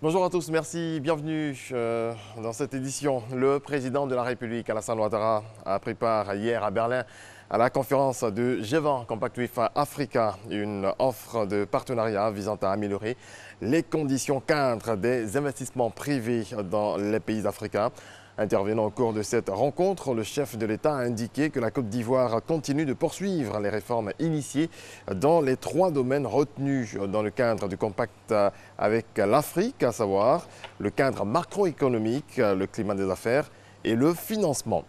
Bonjour à tous, merci, bienvenue dans cette édition. Le président de la République, Alassane Ouattara, a pris part hier à Berlin à la conférence de G20 Compact with Africa, une offre de partenariat visant à améliorer les conditions cadres des investissements privés dans les pays africains. Intervenant au cours de cette rencontre, le chef de l'État a indiqué que la Côte d'Ivoire continue de poursuivre les réformes initiées dans les 3 domaines retenus dans le cadre du compact avec l'Afrique, à savoir le cadre macroéconomique, le climat des affaires et le financement.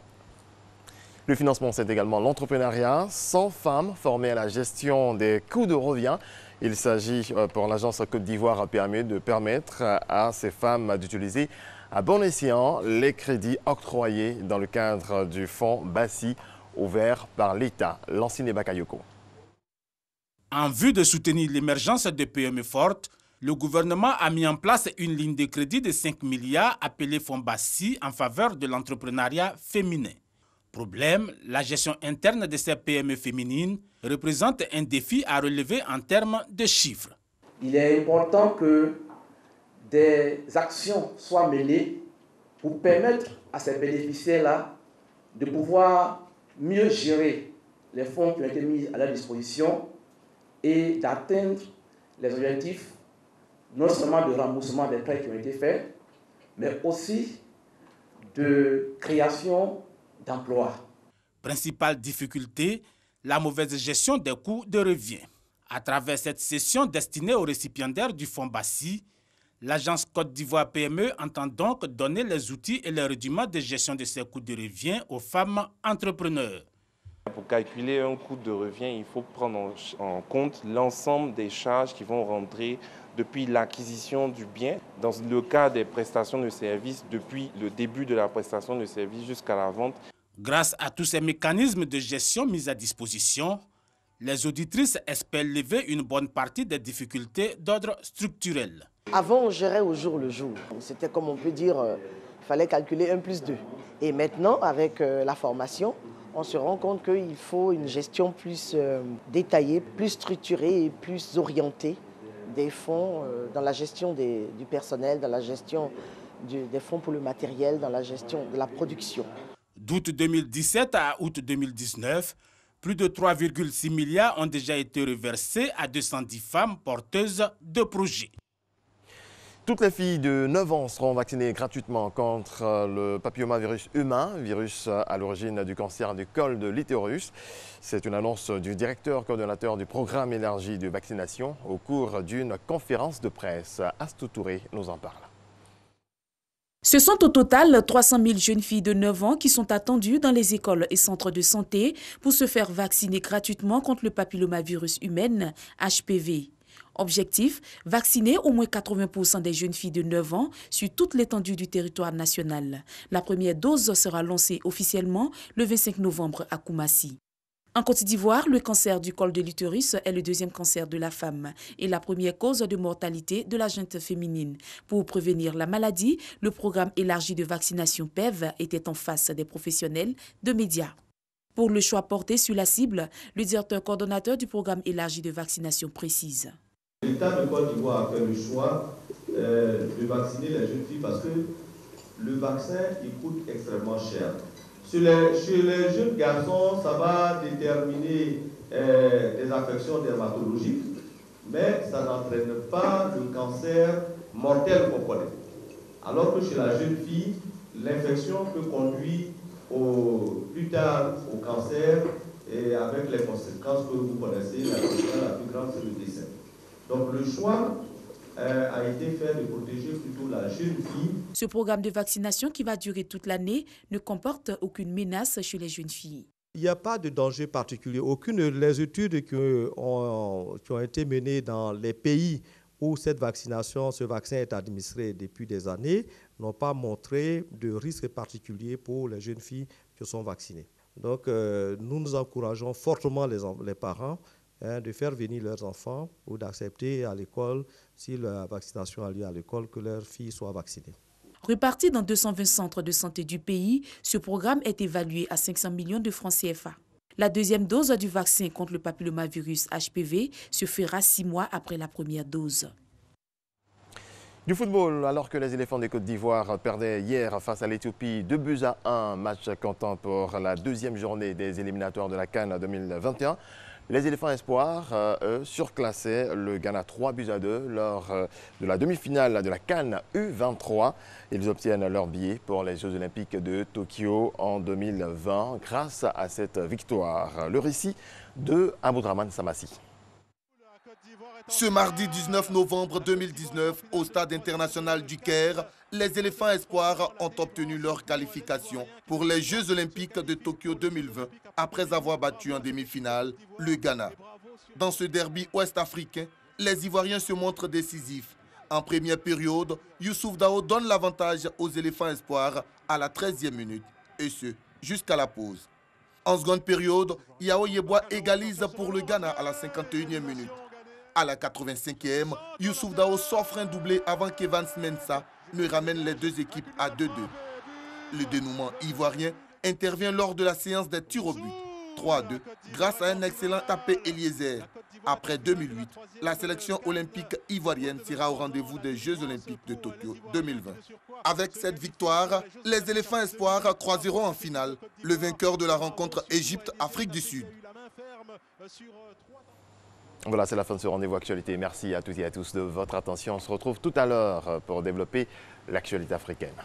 Le financement, c'est également l'entrepreneuriat. 100 femmes formées à la gestion des coûts de revient. Il s'agit pour l'agence Côte d'Ivoire PME de permettre à ces femmes d'utiliser à bon escient les crédits octroyés dans le cadre du fonds Bassi ouvert par l'État. Lancine Bakayoko. En vue de soutenir l'émergence de PME fortes, le gouvernement a mis en place une ligne de crédit de 5 milliards appelée fonds Bassi en faveur de l'entrepreneuriat féminin. Problème, la gestion interne de ces PME féminines représente un défi à relever en termes de chiffres. Il est important que des actions soient menées pour permettre à ces bénéficiaires-là de pouvoir mieux gérer les fonds qui ont été mis à leur disposition et d'atteindre les objectifs non seulement de remboursement des prêts qui ont été faits, mais aussi de création d'emplois. Principale difficulté, la mauvaise gestion des coûts de revient. À travers cette session destinée aux récipiendaires du fonds Bassi, l'agence Côte d'Ivoire PME entend donc donner les outils et les rudiments de gestion de ces coûts de revient aux femmes entrepreneurs. Pour calculer un coût de revient, il faut prendre en compte l'ensemble des charges qui vont rentrer depuis l'acquisition du bien, dans le cas des prestations de services, depuis le début de la prestation de services jusqu'à la vente. Grâce à tous ces mécanismes de gestion mis à disposition, les auditrices espèrent lever une bonne partie des difficultés d'ordre structurel. Avant, on gérait au jour le jour. C'était comme on peut dire, il fallait calculer 1 plus 2. Et maintenant, avec la formation, on se rend compte qu'il faut une gestion plus détaillée, plus structurée et plus orientée des fonds dans la gestion du personnel, dans la gestion des fonds pour le matériel, dans la gestion de la production. D'août 2017 à août 2019, plus de 3,6 milliards ont déjà été reversés à 210 femmes porteuses de projets. Toutes les filles de 9 ans seront vaccinées gratuitement contre le papillomavirus humain, virus à l'origine du cancer du col de l'utérus. C'est une annonce du directeur coordonnateur du programme élargi de vaccination au cours d'une conférence de presse. Astou Touré nous en parle. Ce sont au total 300 000 jeunes filles de 9 ans qui sont attendues dans les écoles et centres de santé pour se faire vacciner gratuitement contre le papillomavirus humain, HPV. Objectif, vacciner au moins 80% des jeunes filles de 9 ans sur toute l'étendue du territoire national. La première dose sera lancée officiellement le 25 novembre à Koumassi. En Côte d'Ivoire, le cancer du col de l'utérus est le 2e cancer de la femme et la première cause de mortalité de la gente féminine. Pour prévenir la maladie, le programme élargi de vaccination PEV était en face des professionnels de médias. Pour le choix porté sur la cible, le directeur coordonnateur du programme élargi de vaccination précise. L'État de Côte d'Ivoire a fait le choix de vacciner les jeunes filles parce que le vaccin il coûte extrêmement cher. Chez les jeunes garçons, ça va déterminer des affections dermatologiques, mais ça n'entraîne pas le cancer mortel qu'on connaît. Alors que chez la jeune fille, l'infection peut conduire plus tard au cancer et avec les conséquences que vous connaissez, la conséquence la plus grande, c'est le décès. Donc le choix a été fait de protéger plutôt la jeune fille. Ce programme de vaccination qui va durer toute l'année ne comporte aucune menace chez les jeunes filles. Il n'y a pas de danger particulier. Aucune des études qui ont été menées dans les pays où ce vaccin est administré depuis des années, n'ont pas montré de risque particulier pour les jeunes filles qui sont vaccinées. Donc nous encourageons fortement les parents de faire venir leurs enfants ou d'accepter à l'école, si la vaccination a lieu à l'école, que leurs filles soient vaccinées. Réparti dans 220 centres de santé du pays, ce programme est évalué à 500 millions de francs CFA. La deuxième dose du vaccin contre le papillomavirus HPV se fera 6 mois après la première dose. Du football, alors que les éléphants des Côte d'Ivoire perdaient hier face à l'Éthiopie 2-1, match comptant pour la deuxième journée des éliminatoires de la CAN 2021. Les éléphants espoirs, eux, surclassaient le Ghana 3-2 lors de la demi-finale de la CAN U23. Ils obtiennent leur billet pour les Jeux Olympiques de Tokyo en 2020 grâce à cette victoire. Le récit de Aboudraman Samassi. Ce mardi 19 novembre 2019, au stade international du Caire, les éléphants espoirs ont obtenu leur qualification pour les Jeux Olympiques de Tokyo 2020 après avoir battu en demi-finale le Ghana. Dans ce derby ouest-africain, les Ivoiriens se montrent décisifs. En première période, Youssouf Dao donne l'avantage aux éléphants espoirs à la 13e minute, et ce, jusqu'à la pause. En seconde période, Yao Yeboah égalise pour le Ghana à la 51e minute. À la 85e, Youssouf Dao s'offre un doublé avant qu'Evans Mensah ne ramène les deux équipes à 2-2. Le dénouement ivoirien intervient lors de la séance des tirs au but, 3-2, grâce à un excellent tapé Eliezer. Après 2008, la sélection olympique ivoirienne sera au rendez-vous des Jeux olympiques de Tokyo 2020. Avec cette victoire, les éléphants espoirs croiseront en finale le vainqueur de la rencontre Égypte-Afrique du Sud. Voilà, c'est la fin de ce rendez-vous actualité. Merci à toutes et à tous de votre attention. On se retrouve tout à l'heure pour développer l'actualité africaine.